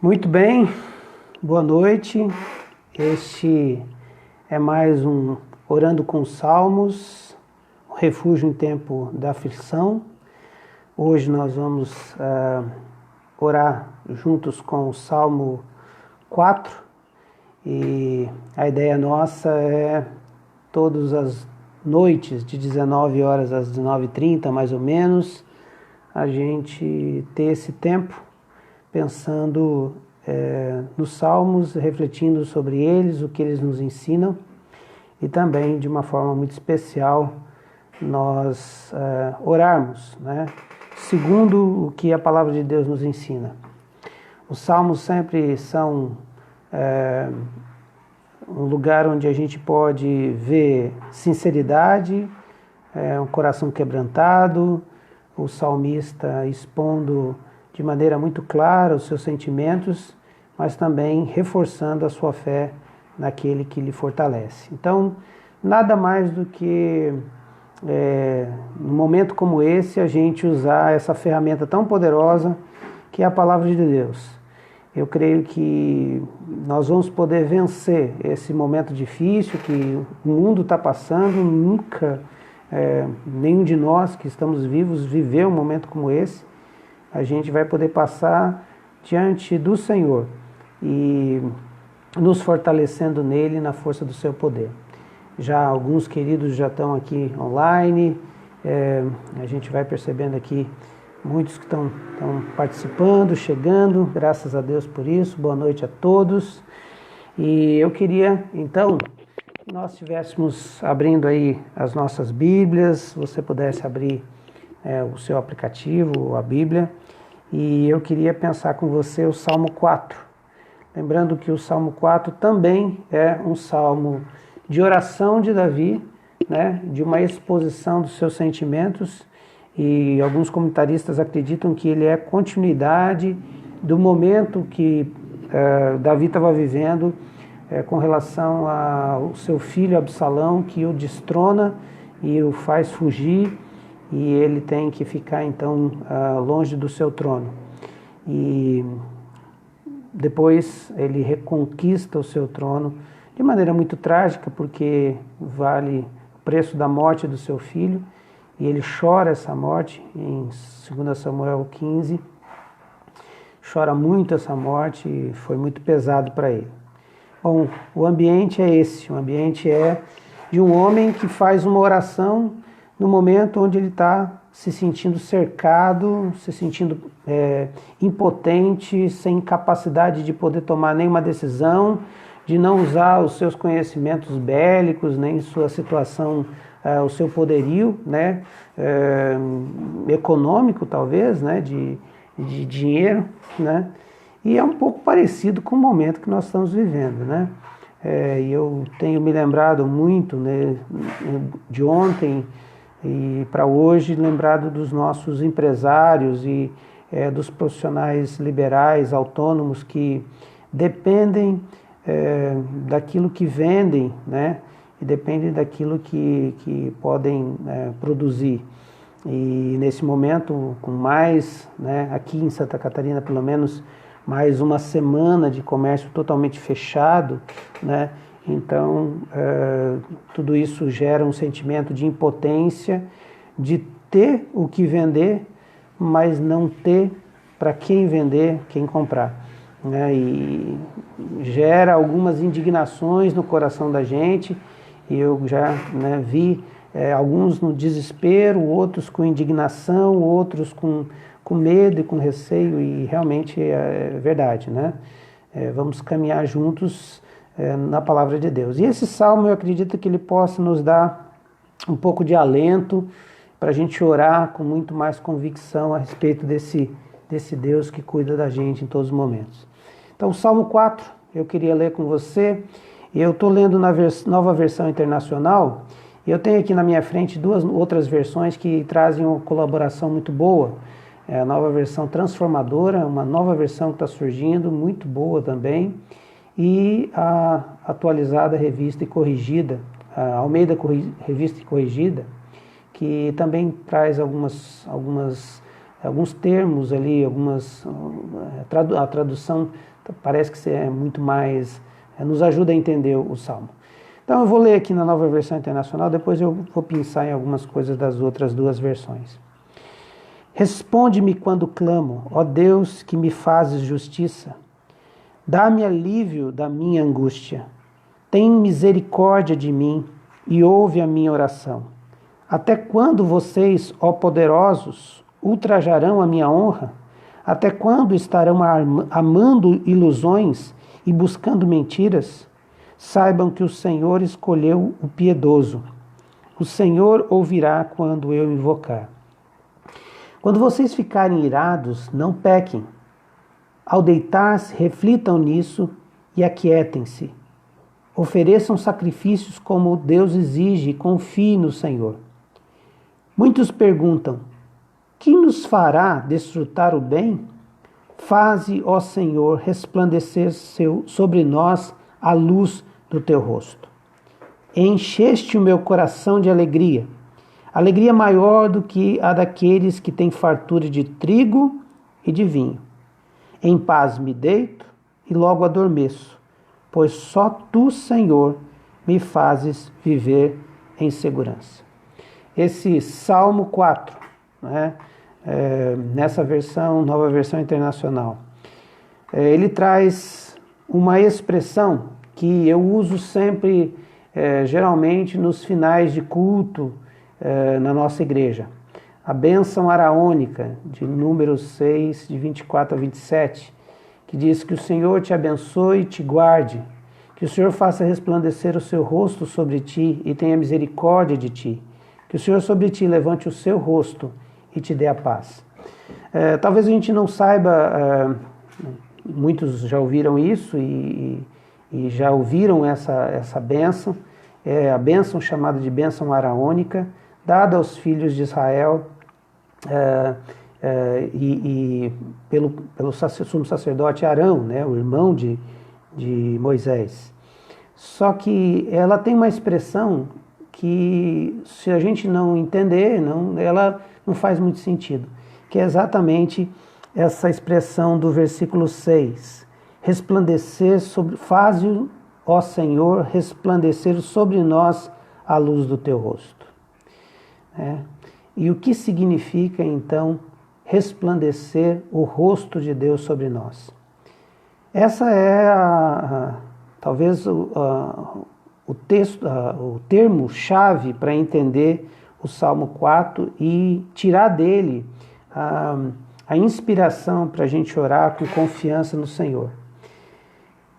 Muito bem, boa noite. Este é mais um Orando com Salmos, um refúgio em tempo da aflição. Hoje nós vamos orar juntos com o Salmo 4 e a ideia nossa é todas as noites, de 19 horas às 19h30 mais ou menos, a gente ter esse tempo pensando nos Salmos, refletindo sobre eles, o que eles nos ensinam e também, de uma forma muito especial, nós orarmos, né? Segundo o que a Palavra de Deus nos ensina. Os Salmos sempre são um lugar onde a gente pode ver sinceridade, um coração quebrantado, o salmista expondo de maneira muito clara os seus sentimentos, mas também reforçando a sua fé naquele que lhe fortalece. Então, nada mais do que, num momento como esse, a gente usar essa ferramenta tão poderosa que é a Palavra de Deus. Eu creio que nós vamos poder vencer esse momento difícil que o mundo está passando. Nunca nenhum de nós que estamos vivos viveu um momento como esse. A gente vai poder passar diante do Senhor e nos fortalecendo nele na força do seu poder. Já alguns queridos já estão aqui online, a gente vai percebendo aqui muitos que estão participando, chegando, graças a Deus por isso. Boa noite a todos. E eu queria, então, que nós estivéssemos abrindo aí as nossas Bíblias, você pudesse abrir o seu aplicativo, a Bíblia, e eu queria pensar com você o Salmo 4. Lembrando que o Salmo 4 também é um salmo de oração de Davi, né, de uma exposição dos seus sentimentos, e alguns comentaristas acreditam que ele é continuidade do momento que Davi estava vivendo com relação ao seu filho Absalão, que o destrona e o faz fugir, e ele tem que ficar então longe do seu trono. E depois ele reconquista o seu trono de maneira muito trágica, porque vale o preço da morte do seu filho, e ele chora essa morte em 2 Samuel 15, chora muito essa morte e foi muito pesado para ele. Bom, o ambiente é esse, o ambiente é de um homem que faz uma oração no momento onde ele está se sentindo cercado, se sentindo impotente, sem capacidade de poder tomar nenhuma decisão, de não usar os seus conhecimentos bélicos, nem sua situação, o seu poderio, né, econômico talvez, né, de dinheiro, né, e é um pouco parecido com o momento que nós estamos vivendo, né. E eu tenho me lembrado muito, né, de ontem e para hoje, lembrado dos nossos empresários e dos profissionais liberais, autônomos, que dependem daquilo que vendem, né? E dependem daquilo que podem produzir. E nesse momento, com mais, né, aqui em Santa Catarina, pelo menos, mais uma semana de comércio totalmente fechado, né? Então, tudo isso gera um sentimento de impotência, de ter o que vender, mas não ter para quem vender, quem comprar, né? E gera algumas indignações no coração da gente, e eu já, né, vi alguns no desespero, outros com indignação, outros com medo e com receio, e realmente é verdade, né? Vamos caminhar juntos na Palavra de Deus. E esse salmo, eu acredito que ele possa nos dar um pouco de alento para a gente orar com muito mais convicção a respeito desse Deus que cuida da gente em todos os momentos. Então, o Salmo 4, eu queria ler com você. Eu estou lendo na Nova Versão Internacional, e eu tenho aqui na minha frente duas outras versões que trazem uma colaboração muito boa. A Nova Versão Transformadora, uma nova versão que está surgindo, muito boa também, e a atualizada Revista e Corrigida, a Almeida Revista e Corrigida, que também traz algumas alguns termos ali, a tradução parece que é muito mais, nos ajuda a entender o Salmo. Então eu vou ler aqui na Nova Versão Internacional, depois eu vou pensar em algumas coisas das outras duas versões. Responde-me quando clamo, ó Deus que me fazes justiça. Dá-me alívio da minha angústia. Tem misericórdia de mim e ouve a minha oração. Até quando vocês, ó poderosos, ultrajarão a minha honra? Até quando estarão amando ilusões e buscando mentiras? Saibam que o Senhor escolheu o piedoso. O Senhor ouvirá quando eu invocar. Quando vocês ficarem irados, não pequem. Ao deitar-se, reflitam nisso e aquietem-se. Ofereçam sacrifícios como Deus exige e confiem no Senhor. Muitos perguntam: que nos fará desfrutar o bem? Faze, ó Senhor, resplandecer sobre nós a luz do teu rosto. Encheste o meu coração de alegria, alegria maior do que a daqueles que têm fartura de trigo e de vinho. Em paz me deito e logo adormeço, pois só tu, Senhor, me fazes viver em segurança. Esse Salmo 4, né, nessa versão, Nova Versão Internacional, ele traz uma expressão que eu uso sempre, geralmente nos finais de culto na nossa igreja. A bênção araônica, de Números 6, de 24 a 27, que diz que o Senhor te abençoe e te guarde, que o Senhor faça resplandecer o seu rosto sobre ti e tenha misericórdia de ti, que o Senhor sobre ti levante o seu rosto e te dê a paz. Talvez a gente não saiba, muitos já ouviram isso e já ouviram essa bênção, a bênção chamada de bênção araônica, dada aos filhos de Israel pelo sumo sacerdote Arão, né, o irmão de Moisés. Só que ela tem uma expressão que, se a gente não entender, ela não faz muito sentido, que é exatamente essa expressão do versículo 6. Faze, ó Senhor, resplandecer sobre nós a luz do teu rosto. E o que significa, então, resplandecer o rosto de Deus sobre nós? Essa é talvez o termo-chave para entender o Salmo 4 e tirar dele a inspiração para a gente orar com confiança no Senhor.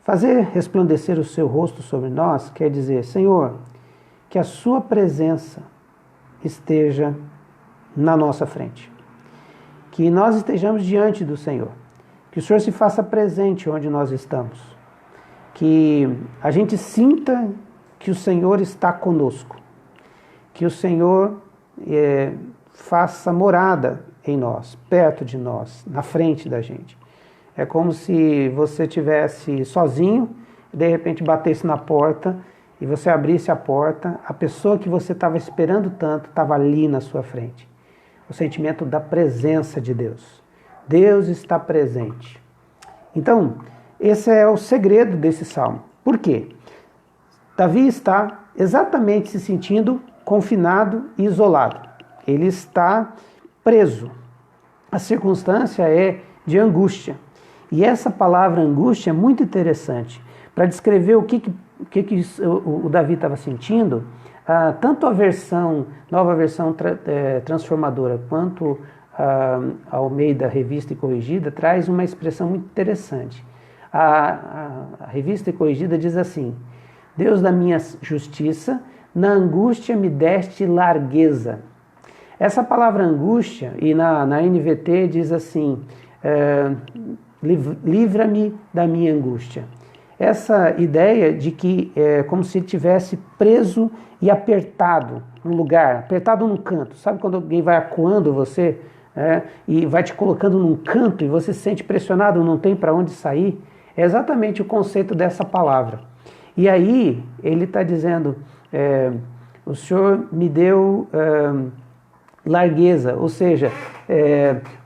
Fazer resplandecer o seu rosto sobre nós quer dizer: Senhor, que a sua presença esteja na nossa frente, que nós estejamos diante do Senhor, que o Senhor se faça presente onde nós estamos, que a gente sinta que o Senhor está conosco, que o Senhor faça morada em nós, perto de nós, na frente da gente. É como se você estivesse sozinho e de repente batesse na porta e você abrisse a porta, a pessoa que você estava esperando tanto estava ali na sua frente. O sentimento da presença de Deus. Deus está presente. Então, esse é o segredo desse salmo. Por quê? Davi está exatamente se sentindo confinado e isolado. Ele está preso. A circunstância é de angústia. E essa palavra angústia é muito interessante para descrever o que o Davi estava sentindo. Tanto a nova versão transformadora, quanto a Almeida Revista e Corrigida, traz uma expressão muito interessante. A Revista e Corrigida diz assim: Deus da minha justiça, na angústia me deste largueza. Essa palavra angústia, e na NVT diz assim, livra-me da minha angústia. Essa ideia de que é como se estivesse preso e apertado num lugar, apertado num canto. Sabe quando alguém vai acuando você e vai te colocando num canto e você se sente pressionado, não tem para onde sair? É exatamente o conceito dessa palavra. E aí ele está dizendo, o Senhor me deu largueza, ou seja,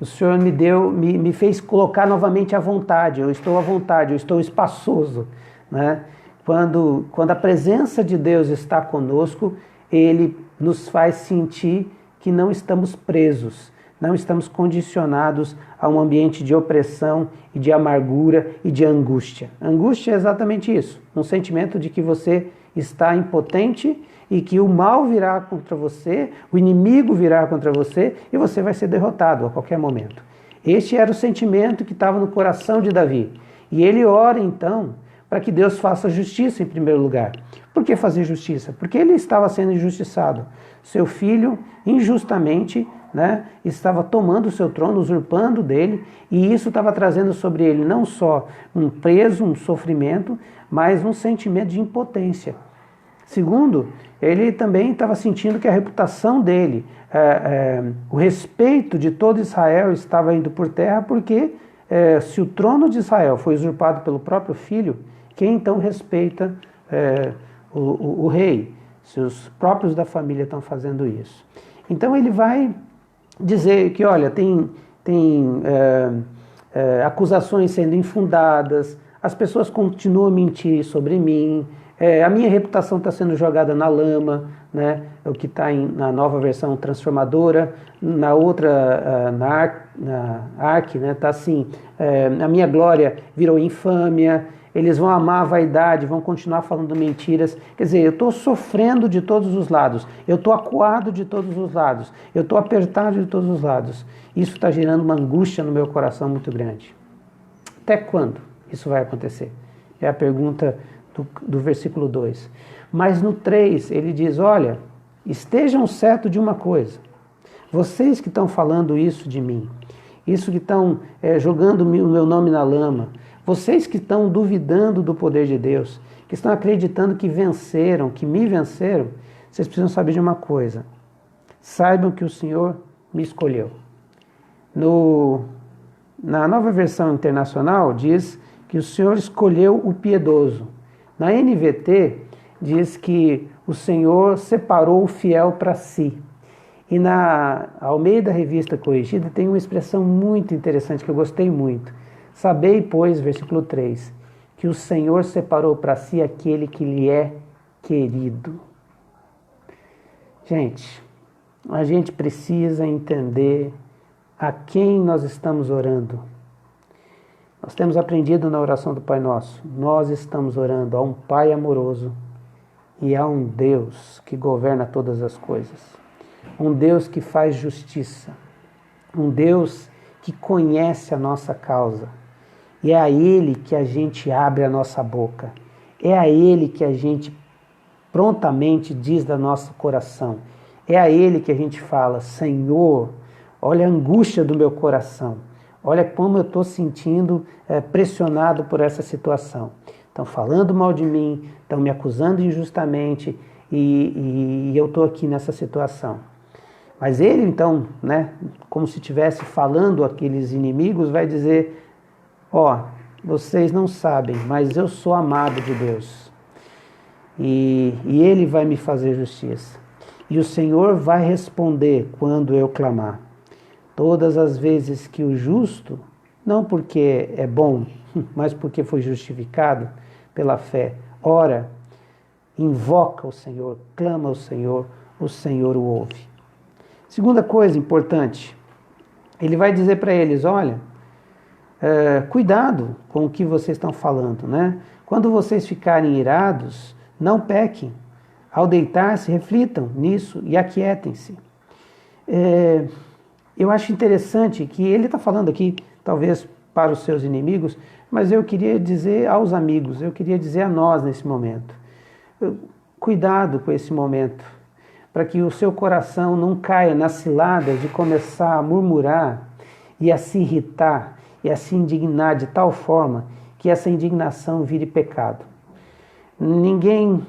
o Senhor me fez colocar novamente à vontade, eu estou à vontade, eu estou espaçoso, né? Quando a presença de Deus está conosco, Ele nos faz sentir que não estamos presos, não estamos condicionados a um ambiente de opressão e de amargura e de angústia. Angústia é exatamente isso, um sentimento de que você está impotente e que o mal virá contra você, o inimigo virá contra você e você vai ser derrotado a qualquer momento. Este era o sentimento que estava no coração de Davi. E ele ora então para que Deus faça justiça em primeiro lugar. Por que fazer justiça? Porque ele estava sendo injustiçado. Seu filho, injustamente, né, estava tomando o seu trono, usurpando dele, e isso estava trazendo sobre ele não só um peso, um sofrimento, mas um sentimento de impotência. Segundo, ele também estava sentindo que a reputação dele, o respeito de todo Israel estava indo por terra, porque se o trono de Israel foi usurpado pelo próprio filho, quem então respeita o rei? Se os próprios da família estão fazendo isso. Então ele vai dizer que, olha, tem acusações sendo infundadas, as pessoas continuam a mentir sobre mim, a minha reputação está sendo jogada na lama, né? O que está na nova versão transformadora, na outra, na ARC, né? Está assim, a minha glória virou infâmia, eles vão amar a vaidade, vão continuar falando mentiras. Quer dizer, eu estou sofrendo de todos os lados, eu estou acuado de todos os lados, eu estou apertado de todos os lados. Isso está gerando uma angústia no meu coração muito grande. Até quando isso vai acontecer? É a pergunta do versículo 2. Mas no 3 ele diz, olha, estejam certos de uma coisa, vocês que estão falando isso de mim, isso que estão jogando o meu nome na lama, vocês que estão duvidando do poder de Deus, que estão acreditando que venceram, que me venceram, vocês precisam saber de uma coisa, saibam que o Senhor me escolheu. Na nova versão internacional diz que o Senhor escolheu o piedoso. Na NVT diz que o Senhor separou o fiel para si. E na Almeida Revista Corrigida tem uma expressão muito interessante que eu gostei muito. Sabei, pois, versículo 3, que o Senhor separou para si aquele que lhe é querido. Gente, a gente precisa entender a quem nós estamos orando. Nós temos aprendido na oração do Pai Nosso, nós estamos orando a um Pai amoroso e a um Deus que governa todas as coisas. Um Deus que faz justiça, um Deus que conhece a nossa causa. E é a Ele que a gente abre a nossa boca, é a Ele que a gente prontamente diz do nosso coração, é a Ele que a gente fala, Senhor, olha a angústia do meu coração, olha como eu estou sentindo pressionado por essa situação. Estão falando mal de mim, estão me acusando injustamente e eu estou aqui nessa situação. Mas ele então, né, como se estivesse falando àqueles inimigos, vai dizer, vocês não sabem, mas eu sou amado de Deus. E Ele vai me fazer justiça. E o Senhor vai responder quando eu clamar. Todas as vezes que o justo, não porque é bom, mas porque foi justificado pela fé, ora, invoca o Senhor, clama ao Senhor, o Senhor o ouve. Segunda coisa importante, ele vai dizer para eles, olha, cuidado com o que vocês estão falando, né? Quando vocês ficarem irados, não pequem. Ao deitar-se, reflitam nisso e aquietem-se. Eu acho interessante que ele está falando aqui, talvez para os seus inimigos, mas eu queria dizer aos amigos, eu queria dizer a nós nesse momento. Cuidado com esse momento, para que o seu coração não caia nas ciladas de começar a murmurar e a se irritar e a se indignar de tal forma que essa indignação vire pecado. Ninguém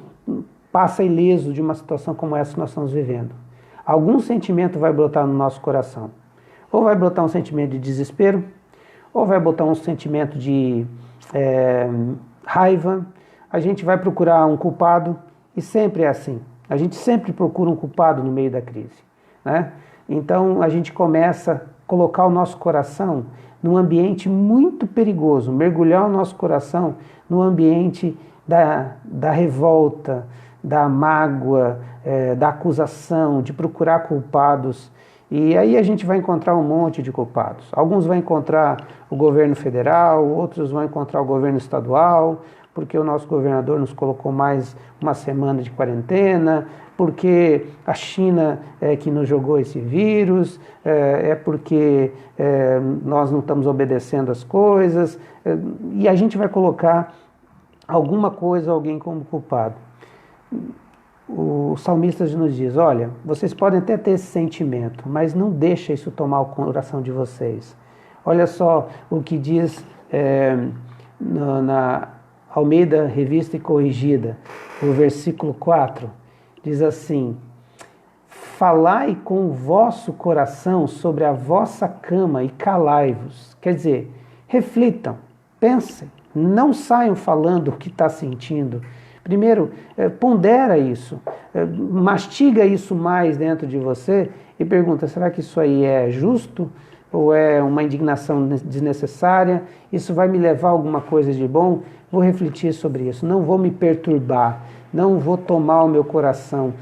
passa ileso de uma situação como essa que nós estamos vivendo. Algum sentimento vai brotar no nosso coração. Ou vai brotar um sentimento de desespero, ou vai botar um sentimento de raiva. A gente vai procurar um culpado, e sempre é assim. A gente sempre procura um culpado no meio da crise, né? Então a gente começa colocar o nosso coração num ambiente muito perigoso, mergulhar o nosso coração no ambiente da revolta, da mágoa, da acusação, de procurar culpados. E aí a gente vai encontrar um monte de culpados. Alguns vão encontrar o governo federal, outros vão encontrar o governo estadual, porque o nosso governador nos colocou mais uma semana de quarentena, porque a China é que nos jogou esse vírus, porque nós não estamos obedecendo as coisas, e a gente vai colocar alguma coisa, alguém como culpado. O salmista nos diz, olha, vocês podem até ter esse sentimento, mas não deixa isso tomar o coração de vocês. Olha só o que diz na Almeida Revista e Corrigida, o versículo 4, diz assim, falai com o vosso coração sobre a vossa cama e calai-vos. Quer dizer, reflitam, pensem, não saiam falando o que está sentindo. Primeiro, pondera isso, mastiga isso mais dentro de você e pergunta, será que isso aí é justo ou é uma indignação desnecessária? Isso vai me levar a alguma coisa de bom? Vou refletir sobre isso, não vou me perturbar, não vou tomar o meu coração,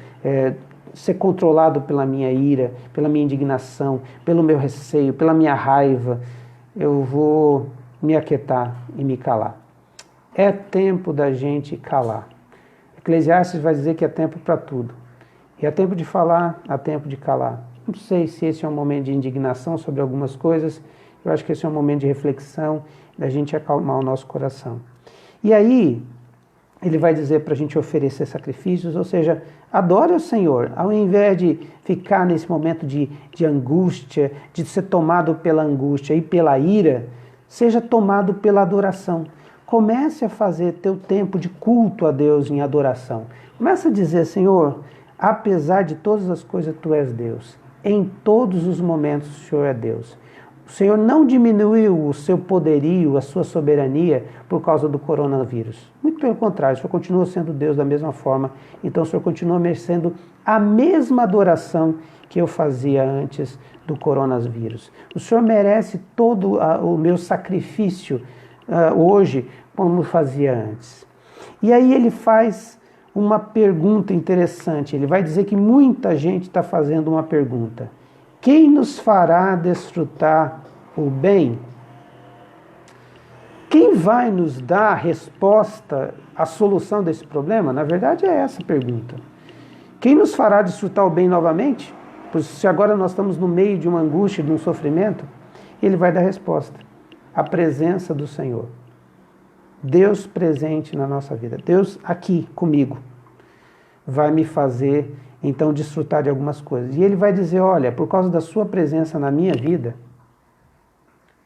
ser controlado pela minha ira, pela minha indignação, pelo meu receio, pela minha raiva. Eu vou me aquietar e me calar. É tempo da gente calar. Eclesiastes vai dizer que é tempo para tudo. E é tempo de falar, há tempo de calar. Não sei se esse é um momento de indignação sobre algumas coisas, eu acho que esse é um momento de reflexão, da gente acalmar o nosso coração. E aí, ele vai dizer para a gente oferecer sacrifícios, ou seja, adore o Senhor, ao invés de ficar nesse momento de angústia, de ser tomado pela angústia e pela ira, seja tomado pela adoração. Comece a fazer teu tempo de culto a Deus em adoração. Comece a dizer, Senhor, apesar de todas as coisas, Tu és Deus. Em todos os momentos, o Senhor é Deus. O Senhor não diminuiu o seu poderio, a sua soberania por causa do coronavírus. Muito pelo contrário, o Senhor continua sendo Deus da mesma forma. Então o Senhor continua merecendo a mesma adoração que eu fazia antes do coronavírus. O Senhor merece todo o meu sacrifício hoje, como fazia antes. E aí ele faz uma pergunta interessante. Ele vai dizer que muita gente está fazendo uma pergunta. Quem nos fará desfrutar o bem? Quem vai nos dar a resposta, a solução desse problema? Na verdade é essa a pergunta. Quem nos fará desfrutar o bem novamente? Pois se agora nós estamos no meio de uma angústia, de um sofrimento, ele vai dar a resposta. A presença do Senhor. Deus presente na nossa vida. Deus aqui comigo vai me fazer então desfrutar de algumas coisas. E ele vai dizer, olha, por causa da sua presença na minha vida,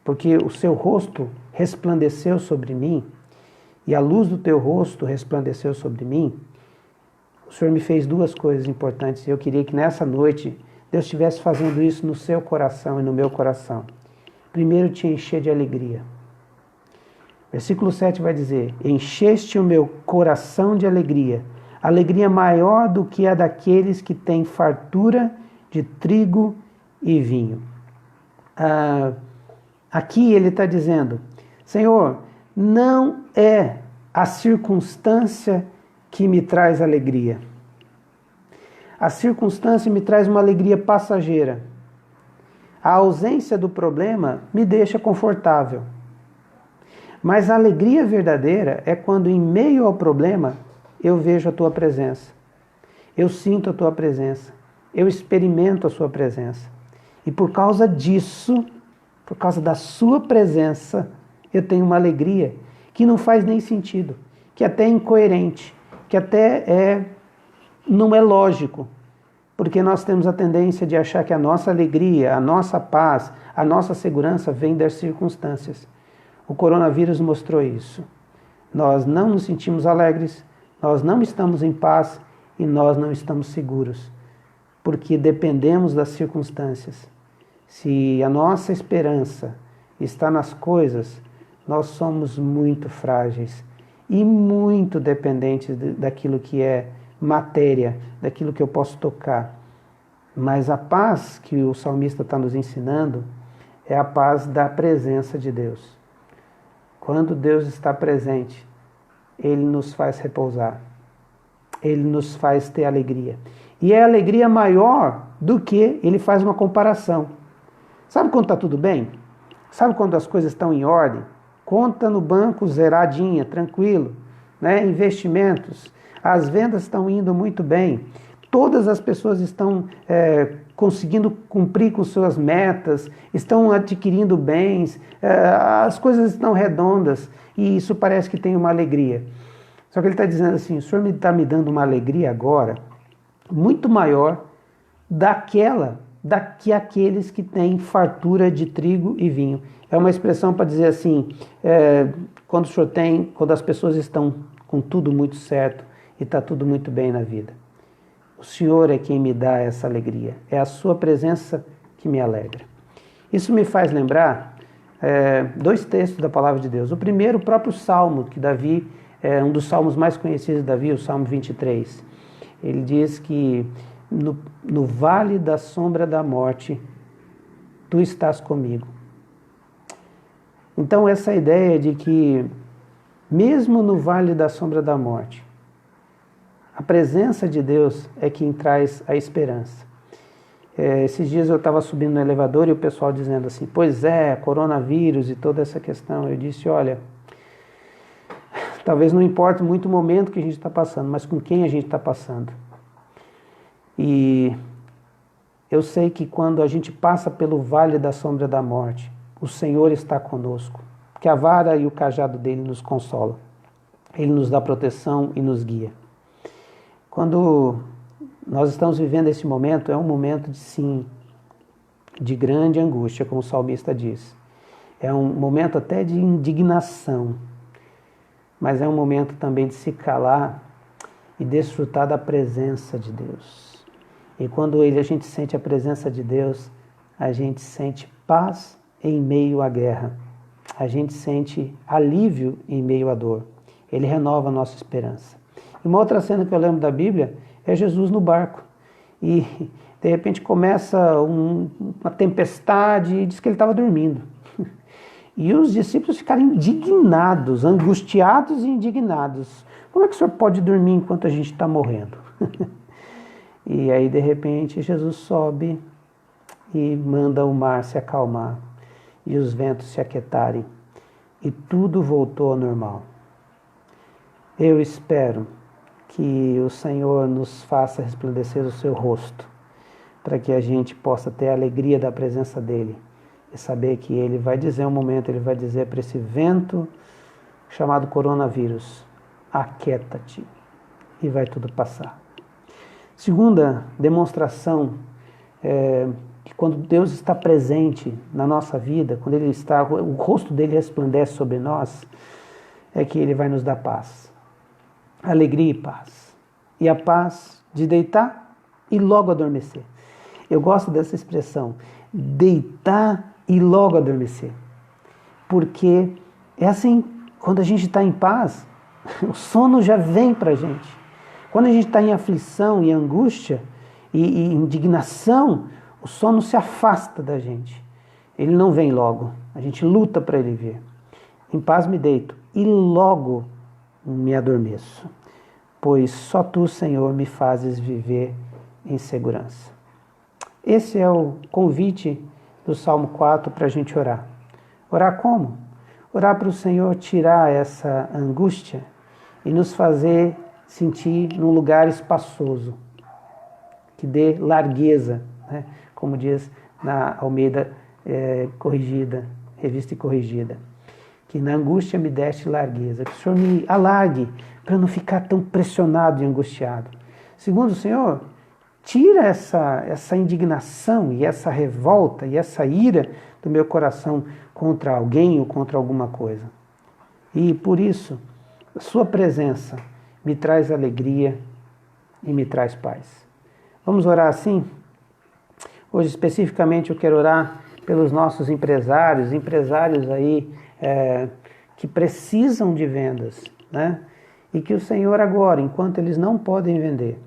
porque o seu rosto resplandeceu sobre mim, e a luz do teu rosto resplandeceu sobre mim, o Senhor me fez duas coisas importantes, e eu queria que nessa noite Deus estivesse fazendo isso no seu coração e no meu coração. Primeiro, te encher de alegria. Versículo 7 vai dizer, encheste o meu coração de alegria, alegria maior do que a daqueles que têm fartura de trigo e vinho. Aqui ele está dizendo, Senhor, não é a circunstância que me traz alegria. A circunstância me traz uma alegria passageira. A ausência do problema me deixa confortável. Mas a alegria verdadeira é quando, em meio ao problema, eu vejo a Tua presença. Eu sinto a Tua presença. Eu experimento a Sua presença. E por causa disso, por causa da Sua presença, eu tenho uma alegria que não faz nem sentido, que até é incoerente, que até não é lógico. Porque nós temos a tendência de achar que a nossa alegria, a nossa paz, a nossa segurança vem das circunstâncias. O coronavírus mostrou isso. Nós não nos sentimos alegres, nós não estamos em paz e nós não estamos seguros, porque dependemos das circunstâncias. Se a nossa esperança está nas coisas, nós somos muito frágeis e muito dependentes daquilo que é matéria, daquilo que eu posso tocar. Mas a paz que o salmista está nos ensinando é a paz da presença de Deus. Quando Deus está presente, Ele nos faz repousar. Ele nos faz ter alegria. E é alegria maior do que ele faz uma comparação. Sabe quando está tudo bem? Sabe quando as coisas estão em ordem? Conta no banco zeradinha, tranquilo, né? Investimentos, as vendas estão indo muito bem. Todas as pessoas estão conseguindo cumprir com suas metas, estão adquirindo bens, as coisas estão redondas e isso parece que tem uma alegria. Só que ele está dizendo assim, o Senhor está me dando uma alegria agora muito maior que aqueles que têm fartura de trigo e vinho. É uma expressão para dizer assim, quando as pessoas estão com tudo muito certo e está tudo muito bem na vida. O Senhor é quem me dá essa alegria, é a sua presença que me alegra. Isso me faz lembrar dois textos da palavra de Deus. O primeiro, o próprio Salmo, que Davi, um dos salmos mais conhecidos de Davi, o Salmo 23. Ele diz que no vale da sombra da morte, tu estás comigo. Então essa ideia de que, mesmo no vale da sombra da morte, a presença de Deus é quem traz a esperança. Esses dias eu estava subindo no elevador e o pessoal dizendo assim, pois coronavírus e toda essa questão. Eu disse, olha, talvez não importe muito o momento que a gente está passando, mas com quem a gente está passando. E eu sei que quando a gente passa pelo vale da sombra da morte, o Senhor está conosco, que a vara e o cajado dele nos consolam. Ele nos dá proteção e nos guia. Quando nós estamos vivendo esse momento, é um momento de grande angústia, como o salmista diz. É um momento até de indignação, mas é um momento também de se calar e desfrutar da presença de Deus. E quando a gente sente a presença de Deus, a gente sente paz em meio à guerra. A gente sente alívio em meio à dor. Ele renova a nossa esperança. E uma outra cena que eu lembro da Bíblia é Jesus no barco. E de repente começa uma tempestade e diz que ele estava dormindo. E os discípulos ficaram indignados, angustiados e indignados. Como é que o senhor pode dormir enquanto a gente está morrendo? E aí, de repente, Jesus sobe e manda o mar se acalmar e os ventos se aquietarem. E tudo voltou ao normal. Eu espero que o Senhor nos faça resplandecer o seu rosto, para que a gente possa ter a alegria da presença dEle e saber que Ele vai dizer um momento, Ele vai dizer para esse vento chamado coronavírus, aquieta-te e vai tudo passar. Segunda demonstração que quando Deus está presente na nossa vida, quando Ele está, o rosto dEle resplandece sobre nós, é que Ele vai nos dar paz, alegria e paz. E a paz de deitar e logo adormecer. Eu gosto dessa expressão, deitar e logo adormecer. Porque é assim, quando a gente está em paz, o sono já vem para a gente. Quando a gente está em aflição e angústia e indignação, o sono se afasta da gente. Ele não vem logo, a gente luta para ele vir. Em paz me deito e logo me adormeço, pois só tu, Senhor, me fazes viver em segurança. Esse é o convite do Salmo 4 para a gente orar. Orar como? Orar para o Senhor tirar essa angústia e nos fazer sentir num lugar espaçoso, que dê largueza, né? Como diz na Almeida corrigida, revista e corrigida, que na angústia me deste largueza, que o Senhor me alargue para não ficar tão pressionado e angustiado. Segundo o Senhor, tira essa indignação e essa revolta e essa ira do meu coração contra alguém ou contra alguma coisa. E por isso, a sua presença me traz alegria e me traz paz. Vamos orar assim? Hoje especificamente eu quero orar pelos nossos empresários aí que precisam de vendas, né? E que o Senhor agora, enquanto eles não podem vender,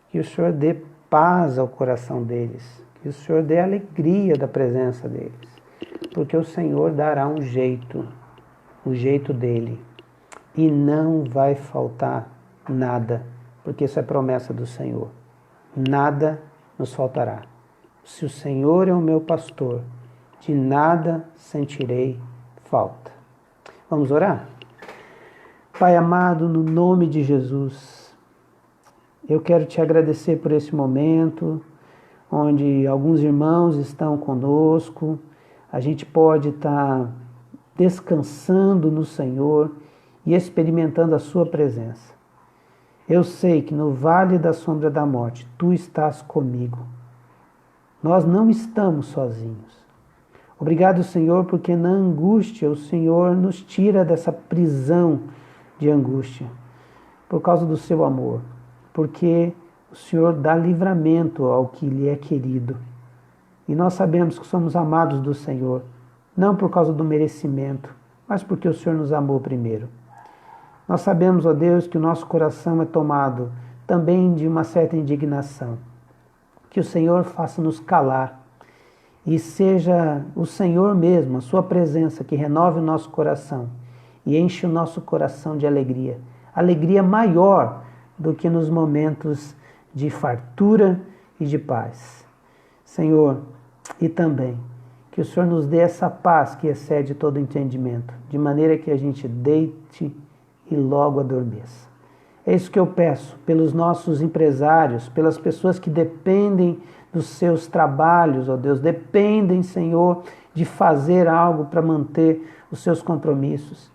que o Senhor dê paz ao coração deles, que o Senhor dê alegria da presença deles, porque o Senhor dará um jeito, o jeito dele, e não vai faltar nada, porque isso é promessa do Senhor. Nada nos faltará. Se o Senhor é o meu pastor, de nada sentirei falta. Vamos orar? Pai amado, no nome de Jesus, eu quero te agradecer por esse momento, onde alguns irmãos estão conosco, a gente pode estar descansando no Senhor e experimentando a sua presença. Eu sei que no vale da sombra da morte, tu estás comigo. Nós não estamos sozinhos. Obrigado, Senhor, porque na angústia o Senhor nos tira dessa prisão de angústia, por causa do seu amor, porque o Senhor dá livramento ao que lhe é querido. E nós sabemos que somos amados do Senhor, não por causa do merecimento, mas porque o Senhor nos amou primeiro. Nós sabemos, ó Deus, que o nosso coração é tomado também de uma certa indignação. Que o Senhor faça-nos calar e seja o Senhor mesmo, a sua presença, que renove o nosso coração e enche o nosso coração de alegria. Alegria maior do que nos momentos de fartura e de paz. Senhor, e também que o Senhor nos dê essa paz que excede todo entendimento, de maneira que a gente deite e logo adormeça. É isso que eu peço pelos nossos empresários, pelas pessoas que dependem dos seus trabalhos, ó Deus, dependem, Senhor, de fazer algo para manter os seus compromissos.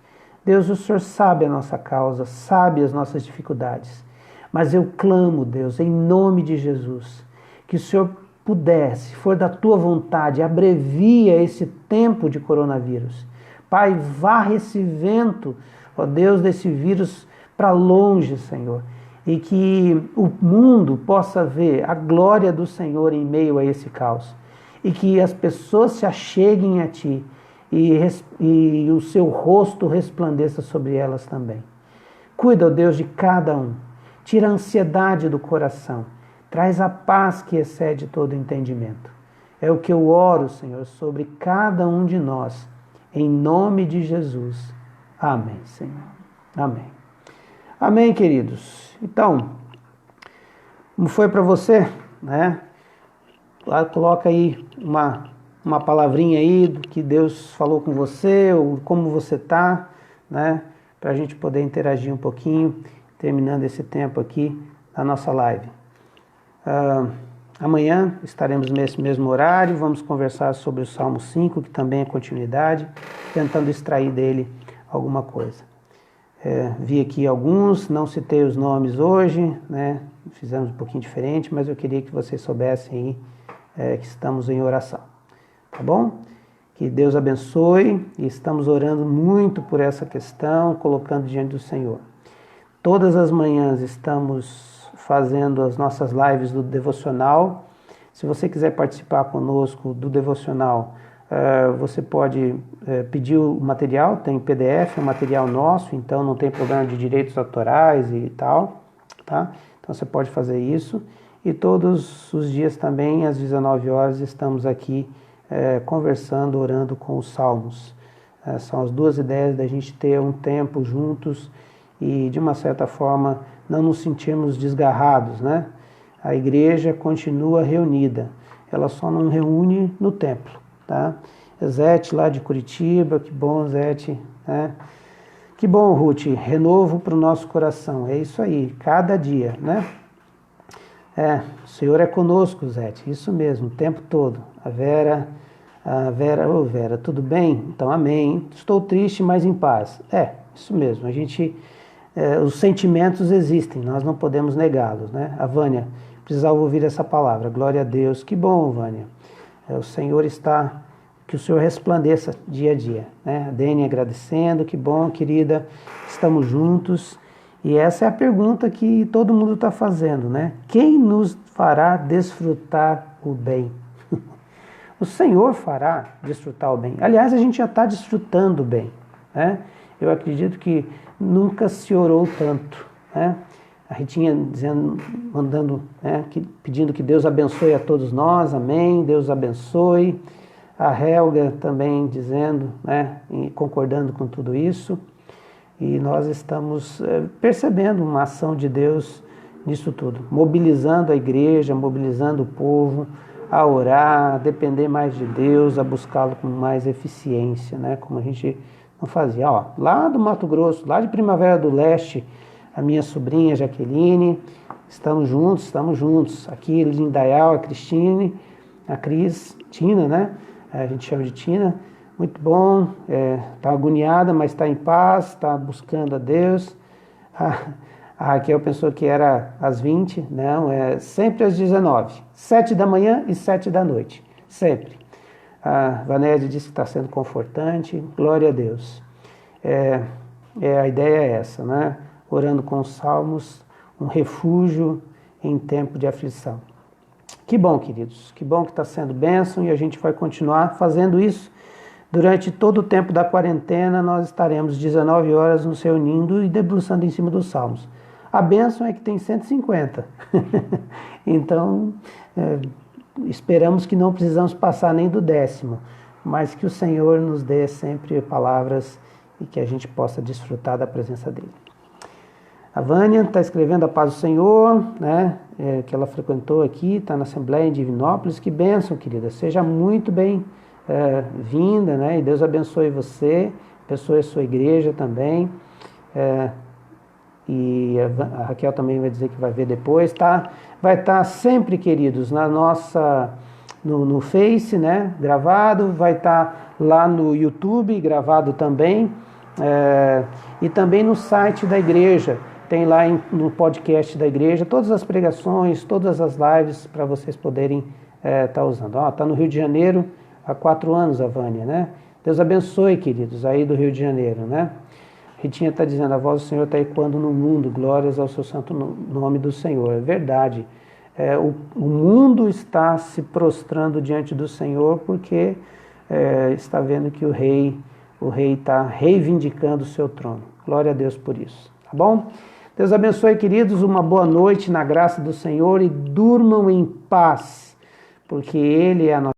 Deus, o Senhor sabe a nossa causa, sabe as nossas dificuldades, mas eu clamo, Deus, em nome de Jesus, que o Senhor pudesse, se for da tua vontade, abrevia esse tempo de coronavírus. Pai, varre esse vento, ó Deus, desse vírus para longe, Senhor, e que o mundo possa ver a glória do Senhor em meio a esse caos, e que as pessoas se acheguem a Ti e o seu rosto resplandeça sobre elas também. Cuida, ó Deus, de cada um, tira a ansiedade do coração, traz a paz que excede todo entendimento. É o que eu oro, Senhor, sobre cada um de nós, em nome de Jesus. Amém, Senhor. Amém. Amém, queridos. Então, como foi para você, né? Coloca aí uma palavrinha aí do que Deus falou com você, ou como você está, né? Para a gente poder interagir um pouquinho, terminando esse tempo aqui na nossa live. Amanhã estaremos nesse mesmo horário, vamos conversar sobre o Salmo 5, que também é continuidade, tentando extrair dele alguma coisa. Vi aqui alguns, não citei os nomes hoje, né? Fizemos um pouquinho diferente, mas eu queria que vocês soubessem aí que estamos em oração, tá bom? Que Deus abençoe, e estamos orando muito por essa questão, colocando diante do Senhor. Todas as manhãs estamos fazendo as nossas lives do devocional. Se você quiser participar conosco do devocional, você pode pedir o material, tem PDF, é um material nosso, então não tem problema de direitos autorais e tal, tá? Então você pode fazer isso. E todos os dias também, às 19 horas, estamos aqui conversando, orando com os salmos. São as duas ideias da gente ter um tempo juntos e, de uma certa forma, não nos sentirmos desgarrados, né? A igreja continua reunida, ela só não reúne no templo, tá? Zete lá de Curitiba, que bom, Zete, né? Que bom, Ruth, renovo para o nosso coração, é isso aí, cada dia, né? O Senhor é conosco, Zete, isso mesmo, o tempo todo. A Vera, Vera, tudo bem? Então, amém, estou triste, mas em paz. Isso mesmo, os sentimentos existem, nós não podemos negá-los, né? A Vânia precisava ouvir essa palavra, glória a Deus, que bom, Vânia, o Senhor está, que o Senhor resplandeça dia a dia, né? A Dene agradecendo, que bom, querida, estamos juntos, e essa é a pergunta que todo mundo está fazendo, né? Quem nos fará desfrutar o bem? O Senhor fará desfrutar o bem, aliás, a gente já está desfrutando o bem, né? Eu acredito que nunca se orou tanto, né? A Ritinha mandando, né, pedindo que Deus abençoe a todos nós, amém, Deus abençoe. A Helga também dizendo, né, e concordando com tudo isso. E nós estamos percebendo uma ação de Deus nisso tudo, mobilizando a igreja, mobilizando o povo a orar, a depender mais de Deus, a buscá-lo com mais eficiência, né? Como a gente não fazia. Ó, lá do Mato Grosso, lá de Primavera do Leste, a minha sobrinha Jaqueline, estamos juntos. Aqui em Indaial, a Cristine, a Cris, Tina, né? A gente chama de Tina. Muito bom, está agoniada, mas está em paz, está buscando a Deus. A Raquel pensou que era às 20, não, é sempre às 19, 7 da manhã e 7 da noite, sempre. A Vanédia disse que está sendo confortante, glória a Deus. A ideia é essa, né? Orando com os salmos, um refúgio em tempo de aflição. Que bom, queridos, que bom que está sendo bênção e a gente vai continuar fazendo isso. Durante todo o tempo da quarentena, nós estaremos 19 horas nos reunindo e debruçando em cima dos salmos. A bênção é que tem 150. Então, esperamos que não precisamos passar nem do 10º, mas que o Senhor nos dê sempre palavras e que a gente possa desfrutar da presença dEle. A Vânia está escrevendo a paz do Senhor, né? Que ela frequentou aqui, está na Assembleia em Divinópolis. Que bênção, querida. Seja muito bem-vinda, né? E Deus abençoe você, abençoe a sua igreja também. E a Raquel também vai dizer que vai ver depois, tá? Vai estar sempre, queridos, na nossa no Face, né? Gravado, vai estar lá no YouTube gravado também, e também no site da igreja. Tem lá no podcast da igreja todas as pregações, todas as lives para vocês poderem estar usando. Está no Rio de Janeiro há 4 anos a Vânia, né? Deus abençoe, queridos, aí do Rio de Janeiro, né? Ritinha está dizendo, a voz do Senhor está ecoando no mundo, glórias ao seu santo nome do Senhor. É verdade. O mundo está se prostrando diante do Senhor porque está vendo que o rei está reivindicando o seu trono. Glória a Deus por isso. Tá bom? Deus abençoe, queridos, uma boa noite na graça do Senhor e durmam em paz, porque Ele é a nossa